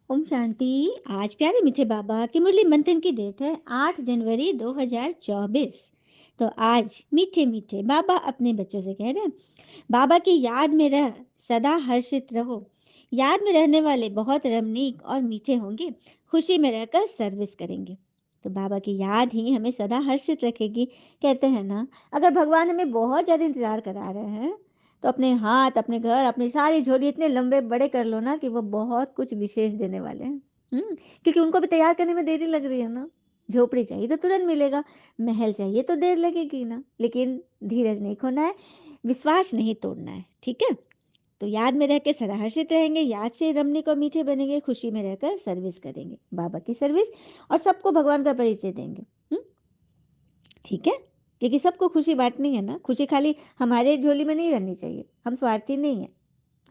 ओम शांति। आज प्यारे मीठे बाबा की मुरली मंथन की डेट है 8 जनवरी 2024। तो आज मीठे मीठे बाबा अपने बच्चों से कह रहे हैं, बाबा की याद में रह, सदा हर्षित रहो। याद में रहने वाले बहुत रमणीक और मीठे होंगे, खुशी में रहकर सर्विस करेंगे। तो बाबा की याद ही हमें सदा हर्षित रखेगी। कहते हैं ना, अगर भगवान हमें बहुत ज्यादा इंतजार करा रहे हैं तो अपने हाथ, अपने घर, अपनी सारी झोली इतने लंबे बड़े कर लो ना कि वो बहुत कुछ विशेष देने वाले हैं। क्योंकि उनको भी तैयार करने में देरी लग रही है ना। झोपड़ी चाहिए तो तुरंत मिलेगा, महल चाहिए तो देर लगेगी ना, लेकिन धीरज नहीं खोना है, विश्वास नहीं तोड़ना है। ठीक है। तो याद में रह के सदा हर्षित रहेंगे, याद से रमणीक और मीठे बनेंगे, खुशी में रहकर सर्विस करेंगे, बाबा की सर्विस, और सबको भगवान का परिचय देंगे। ठीक है। क्योंकि सबको खुशी बांटनी है ना, खुशी खाली हमारे झोली में नहीं रहनी चाहिए। हम स्वार्थी नहीं है,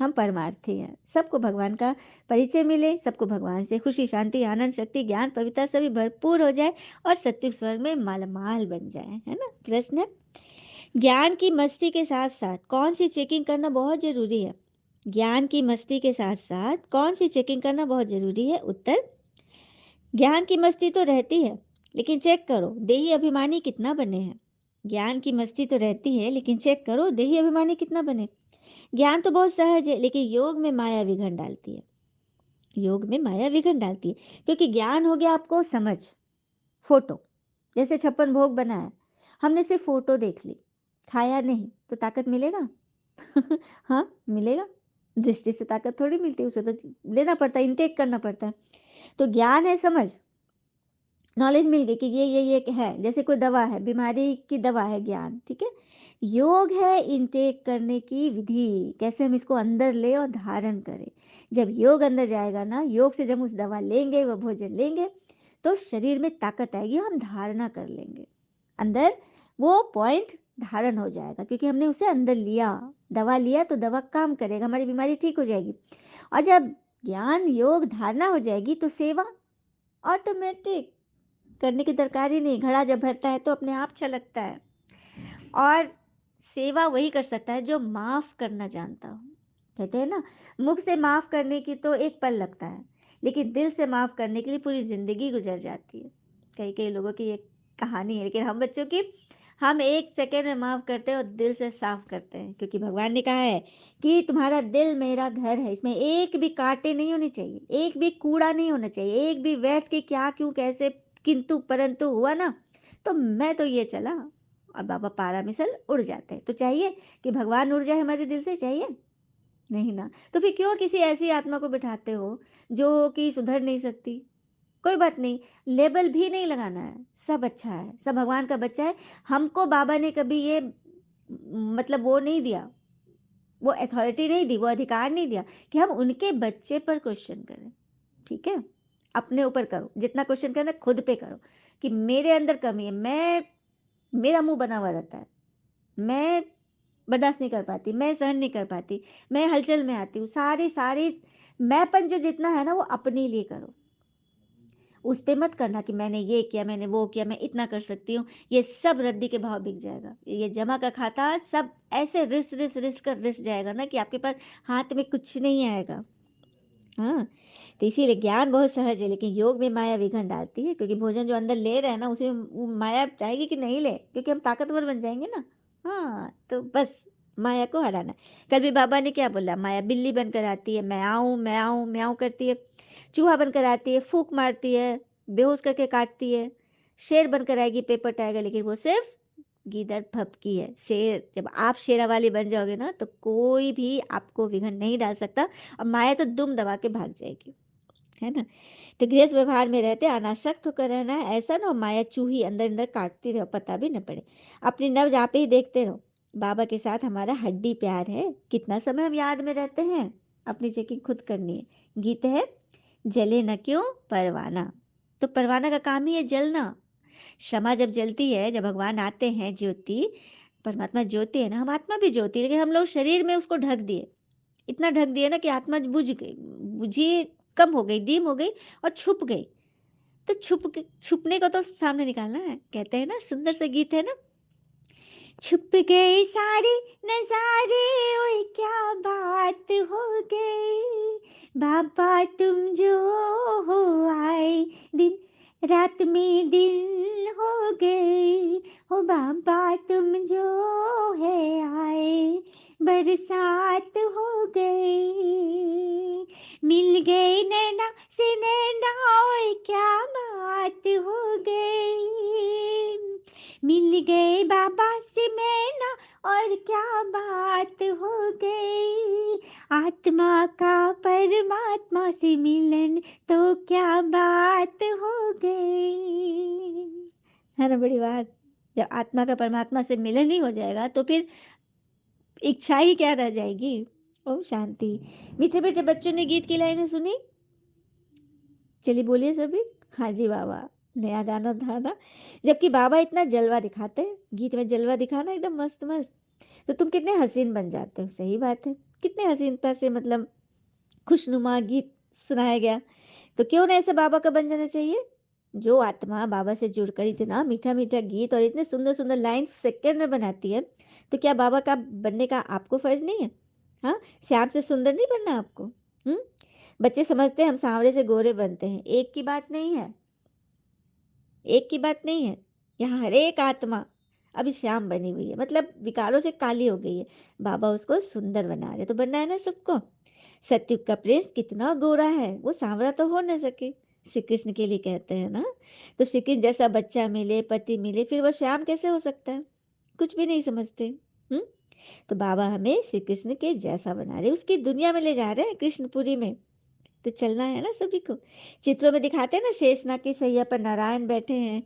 हम परमार्थी हैं। सबको भगवान का परिचय मिले, सबको भगवान से खुशी, शांति, आनंद, शक्ति, ज्ञान, पवित्रता सभी भरपूर हो जाए और सत्युग स्वर्ग में मालामाल बन जाए। है ना। प्रश्न है, ज्ञान की मस्ती के साथ साथ कौन सी चेकिंग करना बहुत जरूरी है? ज्ञान की मस्ती के साथ साथ कौन सी चेकिंग करना बहुत जरूरी है? उत्तर, ज्ञान की मस्ती तो रहती है, लेकिन चेक करो देही अभिमानी कितना बने हैं। ज्ञान की मस्ती तो रहती है, लेकिन चेक करो देही अभिमानी कितना बने। ज्ञान तो बहुत सहज है, लेकिन योग में माया विघन डालती है। योग में माया विघन डालती है, क्योंकि ज्ञान हो गया आपको समझ, फोटो। जैसे 56 भोग बना है, हमने सिर्फ फोटो देख ली, खाया नहीं, तो ताकत मिलेगा? हाँ, मिलेगा। दृष्टि से ताकत थोड़ी मिलती है, उसे तो लेना पड़ता है, इनटेक करना पड़ता है। तो ज्ञान है समझ, नॉलेज मिल गई कि ये है। जैसे कोई दवा है, बीमारी की दवा है ज्ञान। ठीक है। योग है इनटेक करने की विधि, कैसे हम इसको अंदर ले और धारण करें। जब योग अंदर जाएगा ना, योग से जब उस दवा लेंगे, वह भोजन लेंगे, तो शरीर में ताकत आएगी, हम धारणा कर लेंगे अंदर। वो पॉइंट धारण हो जाएगा, क्योंकि हमने उसे अंदर लिया। दवा लिया तो दवा काम करेगा, हमारी बीमारी ठीक हो जाएगी। और जब ज्ञान योग धारणा हो जाएगी, तो सेवा ऑटोमेटिक, करने की दरकार ही नहीं। घड़ा जब भरता है तो अपने आप छलकता है। और सेवा वही कर सकता है जो माफ करना जानता हो। कहते हैं ना, मुख से माफ करने की तो एक पल लगता है, लेकिन दिल से माफ करने के लिए पूरी जिंदगी गुजर जाती है। कई कई लोगों की ये कहानी है, लेकिन हम बच्चों की, हम 1 सेकेंड में माफ करते हैं और दिल से साफ करते हैं। क्योंकि भगवान ने कहा है कि तुम्हारा दिल मेरा घर है, इसमें एक भी कांटे नहीं होने चाहिए, एक भी कूड़ा नहीं होना चाहिए, एक भी वैट के क्या क्यों कैसे किंतु परंतु हुआ ना, तो मैं तो ये चला, और बाबा पारा मिसल उड़ जाते हैं। तो चाहिए कि भगवान उड़ जाए हमारे दिल से? चाहिए नहीं ना। तो फिर क्यों किसी ऐसी आत्मा को बिठाते हो जो कि सुधर नहीं सकती? कोई बात नहीं, लेबल भी नहीं लगाना है, सब अच्छा है, सब भगवान का बच्चा है। हमको बाबा ने कभी ये मतलब वो नहीं दिया, वो अथॉरिटी नहीं दी, वो अधिकार नहीं दिया कि हम उनके बच्चे पर क्वेश्चन करें। ठीक है। अपने ऊपर करो, जितना क्वेश्चन करना है खुद पे करो, कि मेरे अंदर कमी है, मैं, मेरा मुंह बना हुआ रहता है, मैं बर्दाश्त नहीं कर पाती, मैं सहन नहीं कर पाती, मैं हलचल में आती हूँ, सारी सारी मैंपन जो जितना है ना, वो अपने लिए करो। उस पे मत करना कि मैंने ये किया, मैंने वो किया, मैं इतना कर सकती हूँ। ये सब रद्दी के भाव बिक जाएगा। ये जमा का खाता सब ऐसे रिस रिस रिस कर रिस जाएगा ना कि आपके पास हाथ में कुछ नहीं आएगा। हाँ। तो इसीलिए ज्ञान बहुत सहज है, लेकिन योग में माया विघन डालती है। क्योंकि भोजन जो अंदर ले रहे हैं ना, उसे वो माया चाहेगी कि नहीं ले, क्योंकि हम ताकतवर बन जाएंगे ना। हाँ, तो बस माया को हराना। कल भी बाबा ने क्या बोला, माया बिल्ली बनकर आती है, मैं आऊं मैं आऊं मैं आऊं करती है, चूहा बनकर आती है, फूंक मारती है, बेहोश करके काटती है, शेर बनकर आएगी, पेपर टाइगर, लेकिन वो सिर्फ गीदड़ भभकी है। शेर, जब आप शेरावाली बन जाओगे ना, तो कोई भी आपको विघन नहीं डाल सकता, और माया तो दुम दबा के भाग जाएगी। है ना। तो गृहस्थ व्यवहार में रहते अनासक्त होकर रहना है, ऐसा ना हो माया चूही अंदर अंदर काटती रहो, पता भी न पड़े। अपनी नब्ज आप ही देखते रहो। बाबा के साथ हमारा हड्डी प्यार है, कितना समय हम याद में रहते हैं, अपनी चेकिंग खुद करनी है। गीत है, जले न क्यों परवाना। तो परवाना का काम ही है जलना। क्षमा जब जलती है, जब भगवान आते हैं ज्योति, परमात्मा ज्योति है ना, हम आत्मा भी ज्योति, लेकिन हम लोग शरीर में उसको ढक दिए, इतना ढक दिया ना कि आत्मा बुझ गई, बुझी, कम हो गई, डीम हो गई और छुप गई। तो छुपने को तो सामने निकालना है। कहते हैं ना, सुंदर सा गीत है ना, छुप गए सारे नजारे, ओए क्या बात हो गई। बाबा तुम जो हो आए, दिन रात में दिल हो गए। हो बाबा तुम जो है आए, बरसात हो गई। मिल गए नैना से नैना, ओए क्या बात हो गई। मिल गए बाबा से मैना, और क्या बात हो गई। आत्मा का परमात्मा से मिलन, तो क्या बात हो गई। है ना बड़ी बात। जब आत्मा का परमात्मा से मिलन ही हो जाएगा तो फिर इच्छा ही क्या रह जाएगी। ओम शांति। मीठे मीठे बच्चों ने गीत की लाइनें सुनी? चलिए बोलिए सभी। हाँ जी बाबा, नया गाना था ना। जबकि बाबा इतना जलवा दिखाते हैं, गीत में जलवा दिखाना एकदम मस्त मस्त, तो तुम कितने हसीन बन जाते हो। सही बात है, कितने हसीनता से मतलब खुशनुमा गीत सुनाया गया। तो क्यों ना ऐसे बाबा का बन जाना चाहिए। जो आत्मा बाबा से जुड़कर इतना मीठा मीठा गीत और इतने सुंदर सुंदर लाइन सेकंड में बनाती है, तो क्या बाबा का बनने का आपको फर्ज नहीं है? हाँ, श्याम से सुंदर नहीं बनना आपको। हम्म। बच्चे समझते हैं हम सांवरे से गोरे बनते हैं, एक की बात नहीं है। एक की बात नहीं है। यहाँ हर एक आत्मा अभी श्याम बनी हुई है, मतलब विकारों से काली हो गई है। बाबा उसको सुंदर बना रहे, तो बनना है ना सबको। सत्युग का प्रिंस कितना गोरा है, वो सांवरा तो हो न सके। श्री कृष्ण के लिए कहते हैं ना। तो श्री कृष्ण जैसा बच्चा मिले, पति मिले, फिर वो श्याम कैसे हो सकता है? कुछ भी नहीं समझते। हम्म। तो बाबा हमें श्री कृष्ण के जैसा बना रहे, उसकी दुनिया में ले जा रहे हैं, कृष्णपुरी में। तो चलना है ना सभी को। चित्रों में दिखाते हैं ना, शेषनाग की सैया पर नारायण बैठे हैं।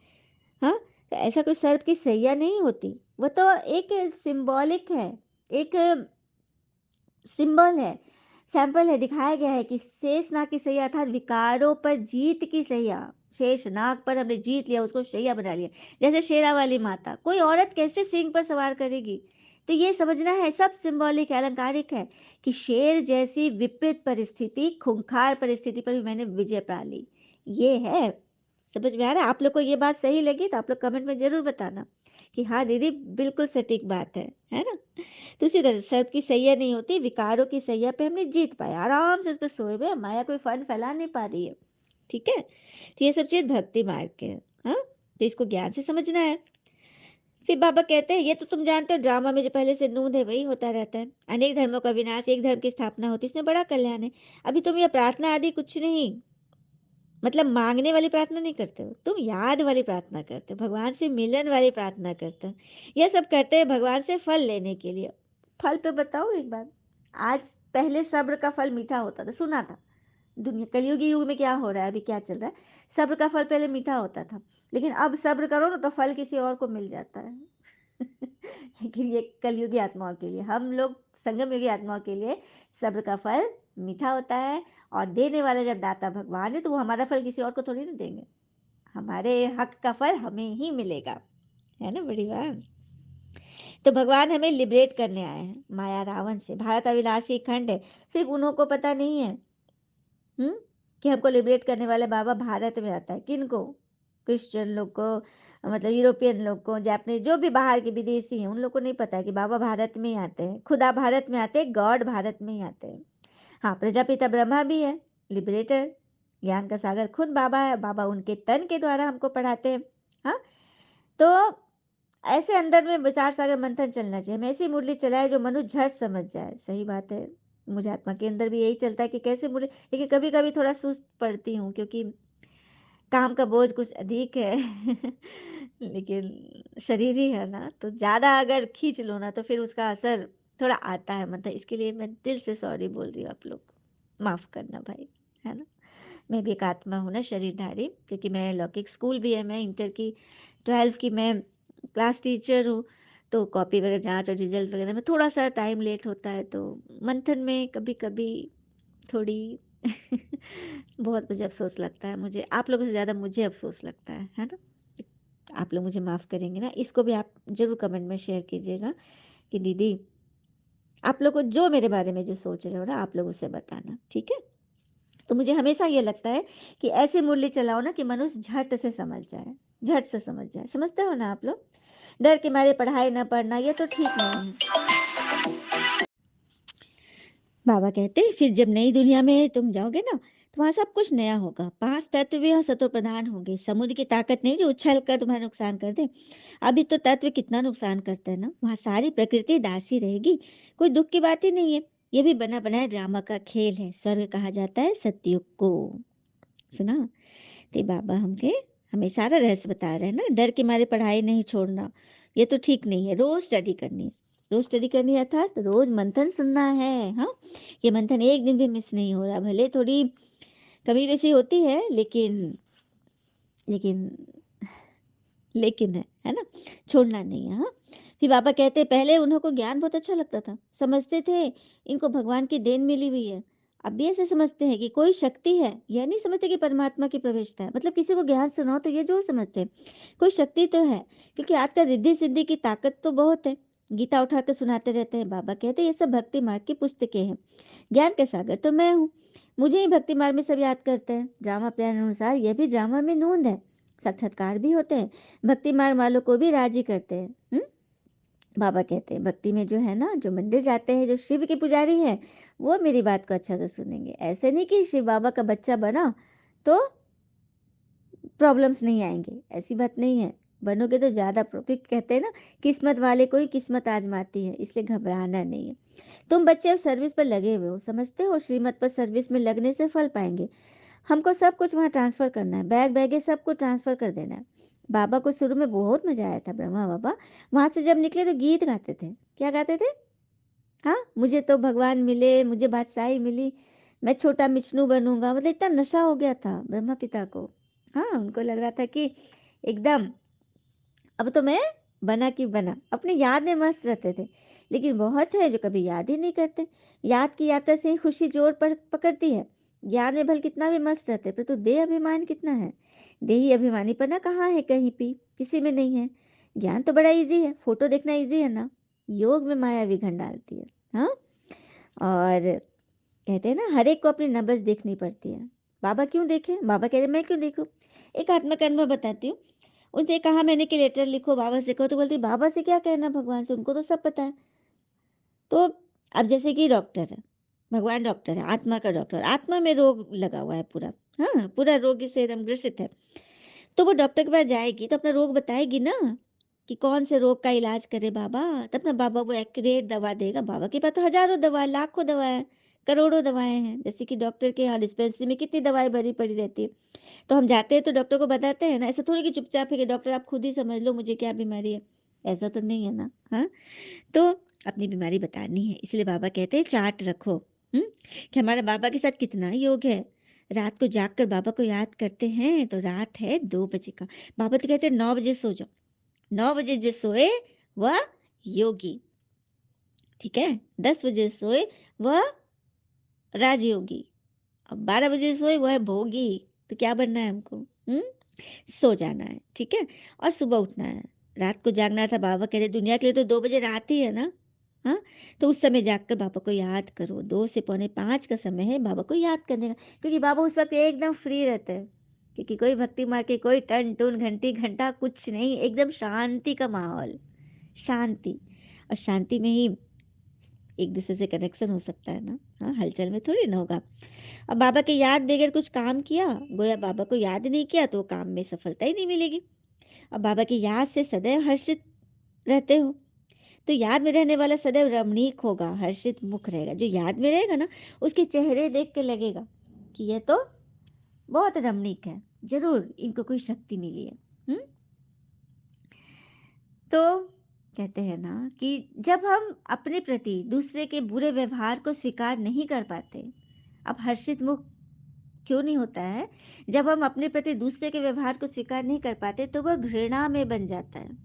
हाँ, तो ऐसा कोई सर्प की सैया नहीं होती। वो तो एक सिंबॉलिक है, एक सिंबल है, सैंपल है। दिखाया गया है कि शेषनाग की सैया अर्थात विकारों पर जीत की सैया। शेषनाग पर हमने जीत लिया, उसको सैया बना लिया। जैसे शेरा वाली माता, कोई औरत कैसे सिंह पर सवार करेगी? तो ये समझना है, सब सिंबॉलिक है, अलंकारिक है, कि शेर जैसी विपरीत परिस्थिति, खूंखार परिस्थिति पर भी मैंने विजय पा ली। ये है। समझ में आ रहा है? आप लोग को ये बात सही लगी तो आप लोग कमेंट में जरूर बताना कि हाँ दीदी बिल्कुल सटीक बात है ना। तो इसी तरह सर्प की सैया नहीं होती, विकारों की सैया पे हमने जीत पाया, आराम से उस पर सोए हुए, माया कोई फन फैला नहीं पा रही है। ठीक है, तो ये सब चीज भक्ति मार्ग के हैं। हाँ, तो इसको ज्ञान से समझना है। फिर बाबा कहते हैं, ये तो तुम जानते हो, ड्रामा में जो पहले से नूंद है वही होता रहता है। अनेक धर्मों का विनाश, एक धर्म की स्थापना होती है, इसमें बड़ा कल्याण है। अभी तुम ये प्रार्थना आदि कुछ नहीं, मतलब मांगने वाली प्रार्थना नहीं करते हो, तुम याद वाली प्रार्थना करते हो, भगवान से मिलन वाली प्रार्थना करते हो। यह सब करते हैं भगवान से फल लेने के लिए। फल पे बताओ एक बात। आज पहले सब्र का फल मीठा होता था, सुना था। दुनिया कलयुगी युग में क्या हो रहा है, अभी क्या चल रहा है? सब्र का फल पहले मीठा होता था, लेकिन अब सब्र करो ना तो फल किसी और को मिल जाता है। लेकिन ये कलयुगी आत्माओं के लिए, हम लोग संगम युगी आत्माओं के लिए सब्र का फल मीठा होता है। और देने वाला जब दाता भगवान है, तो वो हमारा फल किसी और को थोड़ी ना देंगे। हमारे हक का फल हमें ही मिलेगा। है ना बड़ी बात। तो भगवान हमें लिबरेट करने आए हैं माया रावण से। भारत अविनाशी खंड है, सिर्फ उन्हों को पता नहीं है। हम्म। कि हमको लिबरेट करने वाले बाबा भारत में आता है। किनको? क्रिश्चियन लोग को, मतलब यूरोपियन लोग को, जापानीज, जो भी बाहर के विदेशी हैं, उन लोग को नहीं पता है कि बाबा भारत में ही आते हैं, खुदा भारत में आते हैं, गॉड भारत में ही आते हैं। हाँ, प्रजापिता ब्रह्मा भी है लिबरेटर, ज्ञान का सागर खुद बाबा है। बाबा उनके तन के द्वारा हमको पढ़ाते हैं। हाँ, तो ऐसे अंदर में विचार सागर मंथन चलना चाहिए। हमें ऐसी मुरली चलाए जो मनुष्य झट समझ जाए। सही बात है। मुझे आत्मा के अंदर भी यही चलता है कि कैसे मुरली, लेकिन कभी कभी थोड़ा सुस्त पड़ती हूँ क्योंकि काम का बोझ कुछ अधिक है। लेकिन शरीर ही है ना, तो ज्यादा अगर खींच लो ना तो फिर उसका असर थोड़ा आता है। मतलब इसके लिए मैं दिल से सॉरी बोल रही हूँ, आप लोग माफ करना भाई। है ना, मैं भी एक आत्मा हूँ ना, शरीरधारी। क्योंकि मैं लौकिक स्कूल भी है, मैं इंटर की 12th की मैं क्लास टीचर हूँ। तो कॉपी वगैरह जांच और रिजल्ट वगैरह में थोड़ा सा टाइम लेट होता है, तो मंथन में कभी कभी थोड़ी बहुत मुझे अफसोस लगता है। मुझे आप लोगों से ज़्यादा मुझे अफसोस लगता है ना। आप लोग मुझे माफ़ करेंगे ना? इसको भी आप जरूर कमेंट में शेयर कीजिएगा कि दीदी आप लोग को जो मेरे बारे में जो सोच रहे हो ना, आप लोग उसे बताना, ठीक है? तो मुझे हमेशा ये लगता है कि ऐसी मुरली चलाओ ना कि मनुष्य झट से समझ जाए, झट से समझ जाए। समझते हो ना आप लोग? डर के मारे पढ़ाई ना पढ़ना, ये तो ठीक नहीं है। बाबा कहते फिर जब नई दुनिया में तुम जाओगे ना, तो वहां सब कुछ नया होगा। 5 तत्व और सतो प्रधान होंगे। समुद्र की ताकत नहीं जो उछल कर तुम्हारा नुकसान कर दे। अभी तो तत्व कितना नुकसान करते हैं ना। वहां सारी प्रकृति दासी रहेगी। कोई दुख की बात ही नहीं है। ये भी बना बनाया ड्रामा का खेल है। स्वर्ग कहा जाता है सतयुग को। सुना? ते बाबा हमके हमें सारा रहस्य बता रहे हैं ना। डर के मारे पढ़ाई नहीं छोड़ना, ये तो ठीक नहीं है। रोज स्टडी करनी है। रोज स्टडी करनी है अर्थात रोज मंथन सुनना है। हाँ, ये मंथन एक दिन भी मिस नहीं हो रहा। भले थोड़ी कमी बेसी होती है, लेकिन लेकिन है ना, छोड़ना नहीं है। हाँ, फिर बाबा कहते पहले उन्हों को ज्ञान बहुत अच्छा लगता था। समझते थे इनको भगवान की देन मिली हुई है। अब भी ऐसे समझते हैं कि कोई शक्ति है। यह नहीं समझते कि परमात्मा की प्रवेशता है। मतलब किसी को ज्ञान सुनाओ तो ये जरूर समझते हैं कोई शक्ति तो है। क्योंकि आजकल रिद्धि सिद्धि की ताकत तो बहुत है। गीता उठा कर सुनाते रहते हैं। बाबा कहते ये सब भक्ति मार्ग की पुस्तकें हैं। ज्ञान का सागर तो मैं हूँ। मुझे ही भक्ति मार्ग में सब याद करते हैं। ड्रामा प्लान अनुसार यह भी ड्रामा में नूंद है। साक्षात्कार भी होते हैं। भक्ति मार्ग वालों को भी राजी करते हैं। बाबा कहते हैं भक्ति में जो है ना, जो मंदिर जाते हैं, जो शिव के पुजारी हैं, वो मेरी बात को अच्छा से सुनेंगे। ऐसे नहीं कि शिव बाबा का बच्चा बना तो प्रॉब्लम्स नहीं आएंगे। ऐसी बात नहीं है। बनोगे तो ज्यादा क्योंकि कहते हैं ना, किस्मत वाले को ही किस्मत आजमाती है। इसलिए घबराना नहीं है। तुम बच्चे अब सर्विस पर लगे हुए हो, समझते हो? श्रीमत पर सर्विस में लगने से फल पाएंगे। हमको सब कुछ वहाँ ट्रांसफर करना है। बैग बैगे सब कुछ ट्रांसफर कर देना है। बाबा को शुरू में बहुत मजा आया था। ब्रह्मा बाबा वहां से जब निकले तो गीत गाते थे। क्या गाते थे? हाँ, मुझे तो भगवान मिले, मुझे बादशाही मिली, मैं छोटा विष्णु बनूंगा। मतलब इतना नशा हो गया था ब्रह्मा पिता को। हाँ, उनको लग रहा था कि एकदम अब तो मैं बना की बना। अपनी याद में मस्त रहते थे। लेकिन बहुत है जो कभी याद ही नहीं करते। याद की यात्रा से ही खुशी जोर पर पकड़ती है। ज्ञान में भल कितना भी मस्त रहते, पर तो देह अभिमान कितना है। देही अभिमानी पना कहाँ है? कहीं भी किसी में नहीं है। ज्ञान तो बड़ा इजी है। फोटो देखना इजी है ना। योग में माया विघन डालती है। हाँ, और कहते हैं ना, हर एक को अपनी नब्ज देखनी पड़ती है। बाबा क्यों देखे? बाबा कहते मैं क्यों देखूं? एक आत्मा का अनुभव बताती हूँ। उनसे कहा मैंने कि लेटर लिखो बाबा से कहो, तो बोलती बाबा से क्या कहना, भगवान से, उनको तो सब पता है। तो अब जैसे कि डॉक्टर है, भगवान डॉक्टर है, आत्मा का डॉक्टर, आत्मा में रोग लगा हुआ है पूरा। हाँ, पूरा रोग से एकदम ग्रसित है। तो वो डॉक्टर के पास जाएगी तो अपना रोग बताएगी ना, कि कौन से रोग का इलाज करे बाबा। तब ना बाबा वो एक्यूरेट दवा देगा। बाबा के पास तो हजारों दवा, लाखों दवाएं हैं, करोड़ों दवाएं हैं। जैसे कि डॉक्टर के यहाँ डिस्पेंसरी में कितनी दवाएं भरी पड़ी रहती है। तो हम जाते हैं तो डॉक्टर को बताते हैं ना। ऐसा थोड़ी कि चुपचाप है कि डॉक्टर आप खुद ही समझ लो मुझे क्या बीमारी है। ऐसा तो नहीं है ना। हाँ, तो अपनी बीमारी बतानी है। इसलिए बाबा कहते हैं चार्ट रखो। हम्म कि हमारा बाबा के साथ कितना योग है। रात को जागकर बाबा को याद करते हैं तो रात है 2 बजे का। बाबा तो कहते हैं 9 बजे सो जाओ। 9 बजे जो सोए वह योगी। ठीक है, 10 बजे सोए वह राजयोगी। अब 12 बजे सोए वह है भोगी। तो क्या बनना है हमको? सो जाना है। ठीक है, और सुबह उठना है। रात को जागना था। बाबा कह रहे दुनिया के लिए तो 2 बजे रात ही है ना। हाँ, तो उस समय जागकर बाबा को याद करो। 2 से 4:45 का समय है बाबा को याद करने का। क्योंकि बाबा उस वक्त एकदम फ्री रहते हैं। क्योंकि कोई भक्ति मार के कोई टन टून घंटी घंटा कुछ नहीं। एकदम शांति का माहौल। शांति, और शांति में ही एक दूसरे से कनेक्शन हो सकता है ना। हाँ, हलचल में थोड़ी ना होगा। अब बाबा की याद बगैर कुछ काम किया, गोया बाबा को याद नहीं किया, तो काम में सफलता ही नहीं मिलेगी। अब बाबा की याद से सदैव हर्षित रहते हो, तो याद में रहने वाला सदैव रमणीक होगा, हर्षित मुख रहेगा। जो याद में रहेगा ना, उसके चेहरे देख के लगेगा कि यह तो बहुत रमणीक है, जरूर इनको कोई शक्ति मिली है। हम्म तो कहते हैं ना कि जब हम अपने प्रति दूसरे के बुरे व्यवहार को स्वीकार नहीं कर पाते, अब हर्षित मुख क्यों नहीं होता है? जब हम अपने प्रति दूसरे के व्यवहार को स्वीकार नहीं कर पाते तो वह घृणा में बन जाता है।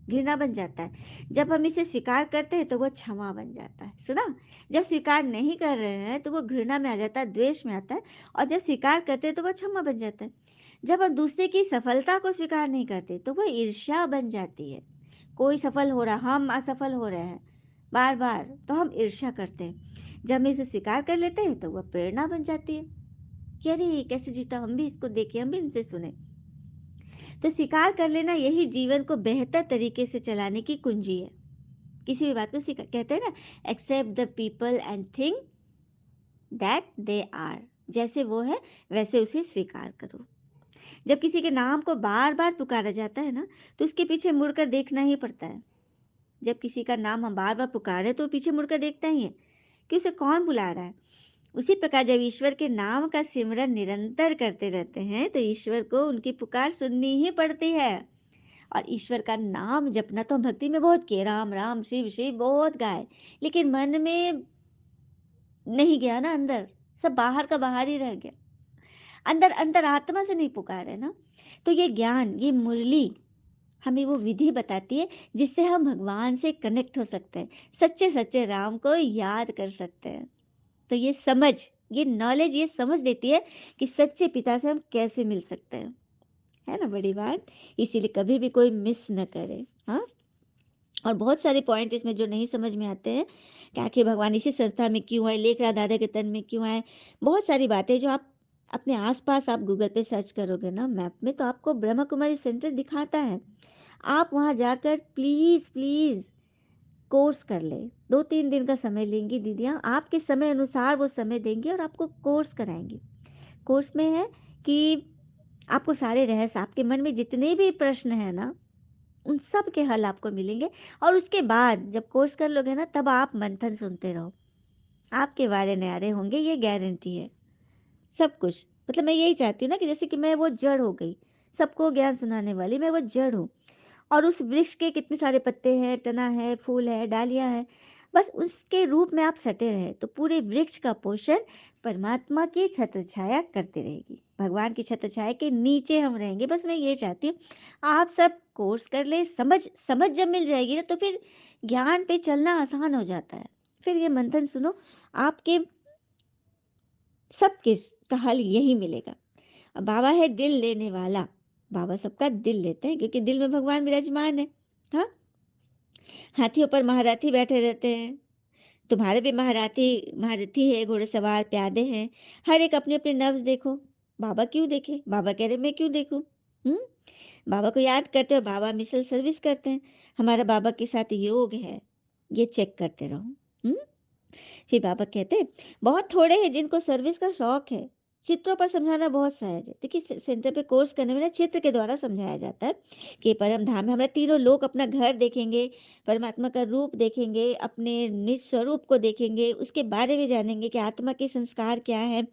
घृणा बन जाता है। जब हम इसे स्वीकार करते हैं तो वह क्षमा बन जाता है। सुना? जब स्वीकार नहीं कर रहे हैं तो वो घृणा में आ जाता है, द्वेष में आता है। और जब स्वीकार करते हैं तो वह क्षमा बन जाता है। जब हम दूसरे की सफलता को स्वीकार नहीं करते तो वह ईर्ष्या बन जाती है। कोई सफल हो रहा, हम असफल हो रहे हैं बार बार, तो हम ईर्ष्या करते हैं। जब हम इसे स्वीकार कर लेते हैं तो वह प्रेरणा बन जाती है कि अरे कैसे जीता, हम भी इसको देखें, हम भी इनसे सुने। तो स्वीकार कर लेना यही जीवन को बेहतर तरीके से चलाने की कुंजी है। किसी भी बात को कहते हैं ना, accept the people and think that they are, जैसे वो है वैसे उसे स्वीकार करो। जब किसी के नाम को बार बार पुकारा जाता है ना, तो उसके पीछे मुड़कर देखना ही पड़ता है। जब किसी का नाम हम बार बार पुकारे तो पीछे मुड़कर देखता ही है कि उसे कौन बुला रहा है। उसी प्रकार जब ईश्वर के नाम का सिमरन निरंतर करते रहते हैं तो ईश्वर को उनकी पुकार सुननी ही पड़ती है। और ईश्वर का नाम जपना तो हम भक्ति में बहुत किए, राम राम शिव शिव बहुत गाए, लेकिन मन में नहीं गया ना अंदर, सब बाहर का बाहर ही रह गया। अंदर अंतर आत्मा से नहीं पुकारे ना। तो ये ज्ञान, ये मुरली हमें वो विधि बताती है जिससे हम भगवान से कनेक्ट हो सकते हैं, सच्चे सच्चे राम को याद कर सकते हैं। तो ये समझ, ये नॉलेज, ये समझ देती है कि सच्चे पिता से हम कैसे मिल सकते हैं। है ना बड़ी बात। इसीलिए कभी भी कोई मिस न करे। हाँ, और बहुत सारे पॉइंट इसमें जो नहीं समझ में आते हैं कि आखिर भगवान इसी संस्था में क्यों आए, लेखरा दादा के तन में क्यों आए। बहुत सारी बातें जो आप अपने आसपास आप गूगल पे सर्च करोगे ना मैप में, तो आपको ब्रह्मा कुमारी सेंटर दिखाता है। आप वहाँ जाकर प्लीज़ प्लीज़ कोर्स कर ले। 2-3 दिन का समय लेंगी दीदियाँ, आपके समय अनुसार वो समय देंगी और आपको कोर्स कराएँगी। कोर्स में है कि आपको सारे रहस्य, आपके मन में जितने भी प्रश्न हैं ना, उन सब के हल आपको मिलेंगे। और उसके बाद जब कोर्स कर लोगे ना, तब आप मंथन सुनते रहो, आपके वारे न्यारे होंगे, ये गारंटी है। सब कुछ मतलब मैं यही चाहती हूँ ना कि जैसे कि मैं वो जड़ हो गई, सबको ज्ञान सुनाने वाली मैं वो जड़ हूँ। और उस वृक्ष के कितने सारे पत्ते हैं, तना है, फूल है, डालियां है, बस उसके रूप में आप सटे रहे तो पूरे वृक्ष का पोषण परमात्मा की छत्र छाया करती रहेगी। भगवान की छत्र छाया के नीचे हम रहेंगे। बस मैं ये चाहती हूँ आप सब कोर्स कर ले। समझ समझ जब मिल जाएगी ना, तो फिर ज्ञान पे चलना आसान हो जाता है। फिर ये मंथन सुनो, आपके सबके का हल यही मिलेगा। अब बाबा है दिल लेने वाला, बाबा सबका दिल लेते हैं क्योंकि दिल में भगवान विराजमान है। हाँ, हाथियों पर महारथी बैठे रहते हैं। तुम्हारे भी महारथी है, घोड़सवार प्यादे हैं। हर एक अपने अपने नफ्स देखो। बाबा क्यों देखे, बाबा कह रहे मैं क्यों देखूं। हम्म बाबा को याद करते हो, बाबा मिसल सर्विस करते हैं। हमारा बाबा के साथ योग है, ये चेक करते रहो। हम्म फिर बाबा कहते हैं बहुत थोड़े हैं जिनको सर्विस का शौक है। चित्रों पर समझाना बहुत सहज है। देखिए सेंटर पे कोर्स करने में ना चित्र के द्वारा समझाया जाता है कि परम धाम में हमारे तीनों लोग अपना घर देखेंगे, परमात्मा का रूप देखेंगे, अपने निज स्वरूप को देखेंगे, उसके बारे में जानेंगे कि आत्मा के संस्कार क्या है,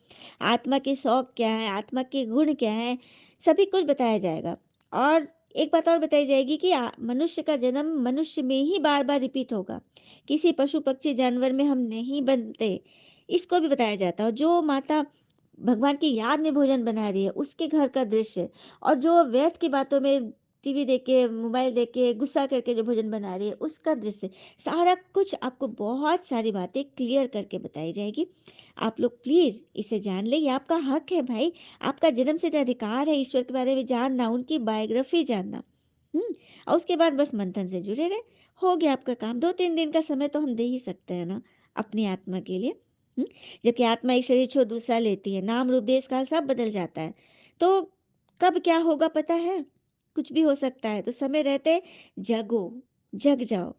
आत्मा के शौक क्या है, आत्मा के गुण क्या है, सभी कुछ बताया जाएगा। और एक बात और बताई जाएगी कि मनुष्य का जन्म मनुष्य में ही बार बार रिपीट होगा, किसी पशु पक्षी जानवर में हम नहीं बनते। इसको भी बताया जाता है। और जो माता भगवान की याद में भोजन बना रही है उसके घर का दृश्य, और जो व्यर्थ की बातों में टीवी देख के, मोबाइल देख के, गुस्सा करके जो भोजन बना रही है उसका दृश्य, सारा कुछ आपको बहुत सारी बातें क्लियर करके बताई जाएगी। आप लोग प्लीज इसे जान ले, ये आपका हक है भाई। आपका जन्म सिद्ध अधिकार है ईश्वर के बारे में जानना, उनकी बायोग्राफी जानना। और उसके बाद बस मंथन से जुड़े रहे, हो गया आपका काम। 2-3 दिन का समय तो हम दे ही सकते हैं ना अपनी आत्मा के लिए। हम्म, जबकि आत्मा एक शरीर छोड़ दूसरा लेती है, नाम रूप देश काल सब बदल जाता है। तो कब क्या होगा पता है, कुछ भी हो सकता है। तो समय रहते जगो, जग जाओ।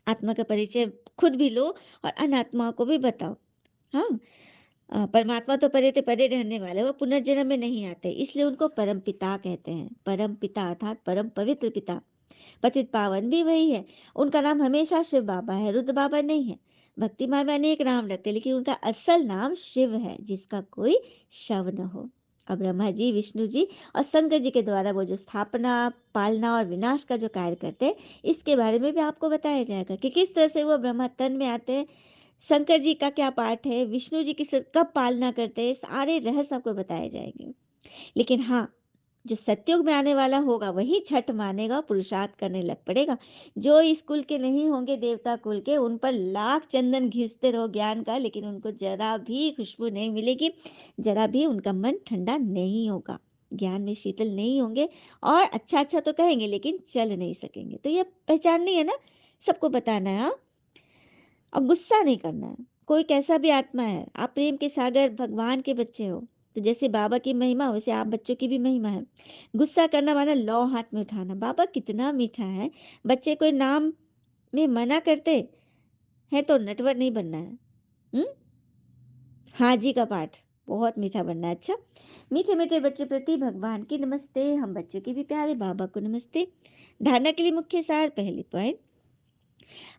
आत्मा का परिचय खुद भी लो और अनात्माओं को भी बताओ। हाँ, परमात्मा तो परे रहने वाले, वो पुनर्जन्म में नहीं आते, इसलिए उनको परम पिता कहते हैं। परम पिता अर्थात परम पवित्र पिता। पतित पावन भी वही है। उनका नाम हमेशा शिव बाबा है, रुद्र बाबा नहीं है। भक्ति माँ में अनेक नाम रखते, लेकिन उनका असल नाम शिव है, जिसका कोई शव न हो। अब ब्रह्मा जी, विष्णु जी और शंकर जी के द्वारा वो जो स्थापना, पालना और विनाश का जो कार्य करते हैं, इसके बारे में भी आपको बताया जाएगा कि किस तरह से वो ब्रह्मा तन में आते हैं, शंकर जी का क्या पाठ है, विष्णु जी की कब पालना करते हैं, सारे रहस्य आपको बताए जाएंगे। लेकिन हाँ, जो सतयुग में आने वाला होगा वही छठ मानेगा, पुरुषार्थ करने लग पड़ेगा। जो इस कुल के नहीं होंगे, देवता कुल के, उन पर लाख चंदन घिसते रहो ज्ञान का, लेकिन उनको जरा भी खुशबू नहीं मिलेगी, जरा भी उनका मन ठंडा नहीं होगा, ज्ञान में शीतल नहीं होंगे। और अच्छा अच्छा तो कहेंगे लेकिन चल नहीं सकेंगे। तो ये पहचाननी है ना, सबको बताना है। हाँ, अब गुस्सा नहीं करना है। कोई कैसा भी आत्मा है, आप प्रेम के सागर भगवान के बच्चे हो, तो जैसे बाबा की महिमा वैसे आप बच्चों की भी महिमा है। गुस्सा करना माना लौ हाथ में उठाना। बाबा कितना मीठा है। बच्चे कोई नाम में मना करते हैं तो नटवर नहीं बनना है। हुँ? हाँ जी का पाठ बहुत मीठा बनना है। अच्छा, मीठे मीठे बच्चों प्रति भगवान की नमस्ते। हम बच्चों के भी प्यारे बाबा को नमस्ते। धारणा के लिए मुख्य सार पहली पॉइंट,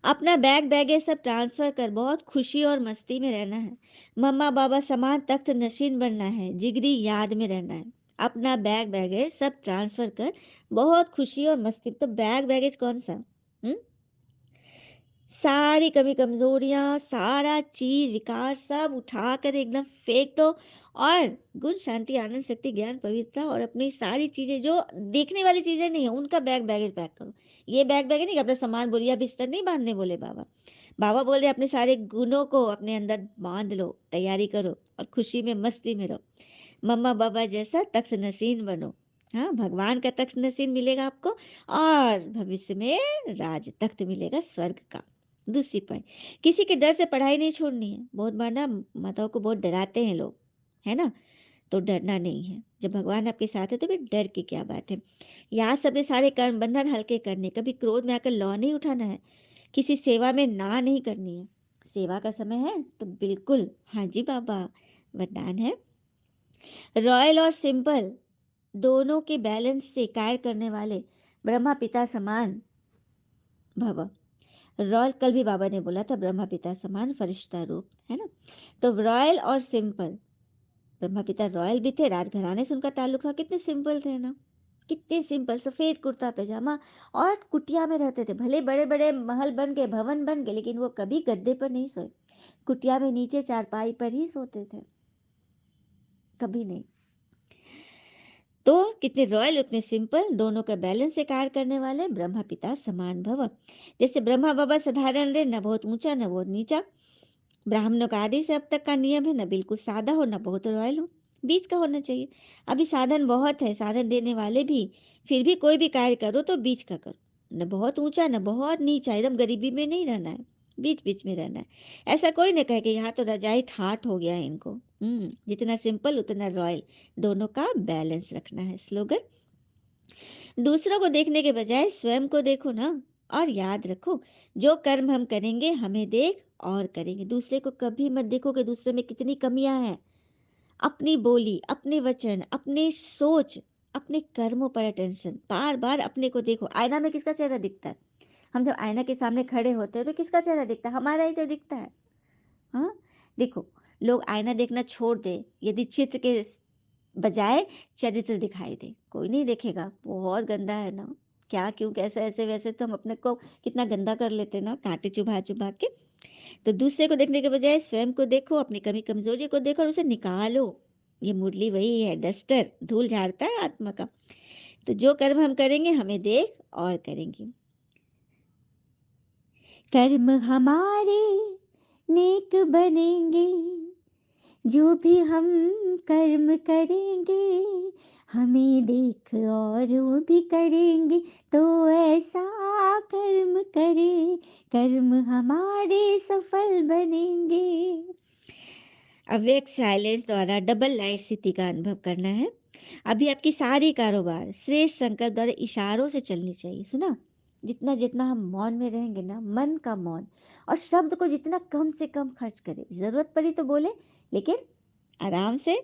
अपना बैग ये सब ट्रांसफर कर बहुत खुशी और मस्ती में रहना है। मम्मा बाबा समान तख्त नशीन बनना है, जिगरी याद में रहना है। अपना बैग सब ट्रांसफर कर बहुत खुशी और मस्ती। तो बैगेज कौन सा? हुँ? सारी कमी कमजोरियां, सारा चीज विकार सब उठाकर एकदम फेंक दो और गुण शांति आनंद शक्ति ज्ञान पवित्रता और अपनी सारी चीजें जो देखने वाली चीजें नहीं है उनका बैगेज पैक करो। ये बैग नहीं, अपना सामान बोरिया बिस्तर नहीं बांधने बोले बाबा। बाबा बोल रहे अपने सारे गुणों को अपने अंदर बांध लो, तैयारी करो और खुशी में मस्ती में रहो। मम्मा बाबा जैसा तख्त नशीन बनो। हाँ, भगवान का तख्त नसीब मिलेगा आपको और भविष्य में राज तख्त मिलेगा स्वर्ग का। दूसरी पॉइंट, किसी के डर से पढ़ाई नहीं छोड़नी है। बहुत बार ना माताओं को बहुत डराते हैं लोग, है ना? तो डरना नहीं है। जब भगवान आपके साथ है तो फिर डर की क्या बात है। यहाँ सबने सारे कर्म बंधन हल्के करने, कभी क्रोध में आकर लौ नहीं उठाना है, किसी सेवा में ना नहीं करनी है। सेवा का समय है तो बिल्कुल हाँ जी बाबा, वरदान है। रॉयल और सिंपल दोनों के बैलेंस से कार्य करने वाले ब्रह्मा पिता समान भव। रॉयल कल भी बाबा ने बोला था, ब्रह्मा पिता समान फरिश्ता रूप, है ना? तो रॉयल और सिंपल, ब्रह्मा पिता रॉयल भी थे, राजघराने से उनका ताल्लुक था, कितने सिंपल थे ना, कितने सिंपल, सफेद कुर्ता पैजामा और कुटिया में रहते थे। भले बड़े बड़े महल बन गए, भवन बन गए, लेकिन वो कभी गद्दे पर नहीं सोए। कुटिया में नीचे चारपाई पर ही सोते थे, कभी नहीं। तो कितने रॉयल उतने सिंपल, दोनों का बैलेंस से कार्य करने वाले ब्रह्मा पिता समान भव। जैसे ब्रह्मा बाबा साधारण रहे, न बहुत ऊंचा न बहुत नीचा। ब्राह्मणों का आदि से अब तक का नियम है, न बिल्कुल सादा हो न बहुत रॉयल हो, बीच का होना चाहिए। अभी साधन बहुत है, साधन देने वाले भी, फिर भी कोई भी कार्य करो तो बीच का करो, न बहुत ऊंचा न बहुत नीचा, एकदम गरीबी में नहीं रहना है, बीच बीच में रहना है। ऐसा कोई न कहे कि यहाँ तो रजाई ठाठ हो गया है इनको। जितना सिंपल उतना रॉयल, दोनों का बैलेंस रखना है। स्लोगन, दूसरों को देखने के बजाय स्वयं को देखो ना, और याद रखो जो कर्म हम करेंगे हमें देख और करेंगे। दूसरे को कभी मत देखो कि दूसरे में कितनी कमियां हैं। अपनी बोली, अपने वचन, अपने सोच, अपने कर्मों पर अटेंशन, बार बार अपने को देखो। आईना में किसका चेहरा दिखता है? हम जब आईना के सामने खड़े होते हैं तो किसका चेहरा दिखता है? हमारा ही तो दिखता है। हाँ, देखो, लोग आईना देखना छोड़ दे यदि चित्र के बजाय चरित्र दिखाई दे, कोई नहीं देखेगा बहुत गंदा है ना, क्या क्यों कैसे ऐसे वैसे, तो हम अपने को कितना गंदा कर लेते हैं ना, कांटे चुभा चुभा के। तो दूसरे को देखने के बजाय स्वयं को देखो, अपनी कमी कमजोरी को देखो और उसे निकालो। ये मुरली वही है, डस्टर धूल झाड़ता है आत्मा का। तो जो कर्म हम करेंगे हमें देख और करेंगे। कर्म हमारे नेक बनेंगे, जो भी हम कर्म करेंगे हमें देख और वो भी करेंगे। तो ऐसा कर्म करे, कर्म हमारे सफल बनेंगे। अव्यक्त साइलेंस द्वारा डबल लाइट स्थिति का अनुभव करना है। अभी आपकी सारी कारोबार श्रेष्ठ संकल्प द्वारा इशारों से चलनी चाहिए। सुना, जितना जितना हम मौन में रहेंगे ना, मन का मौन, और शब्द को जितना कम से कम खर्च करें, जरूरत पड़ी तो बोले, लेकिन आराम से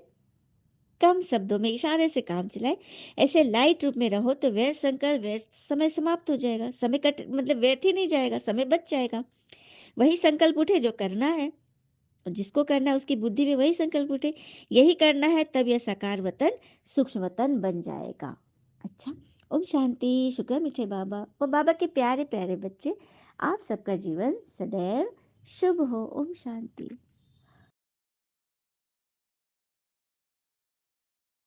कम शब्दों में इशारे से काम चलाए। ऐसे लाइट रूप में रहो तो व्यर्थ संकल्प, व्यर्थ समय समाप्त हो जाएगा, समय कट मतलब व्यर्थ ही नहीं जाएगा, समय बच जाएगा। वही संकल्प उठे जो करना है, और जिसको करना है उसकी बुद्धि में वही संकल्प उठे, यही करना है, तब यह साकार वतन सूक्ष्म वतन बन जाएगा। अच्छा, ओम शांति। शुक्र मीठे बाबा और बाबा के प्यारे प्यारे बच्चे, आप सबका जीवन सदैव शुभ हो। ओम शांति।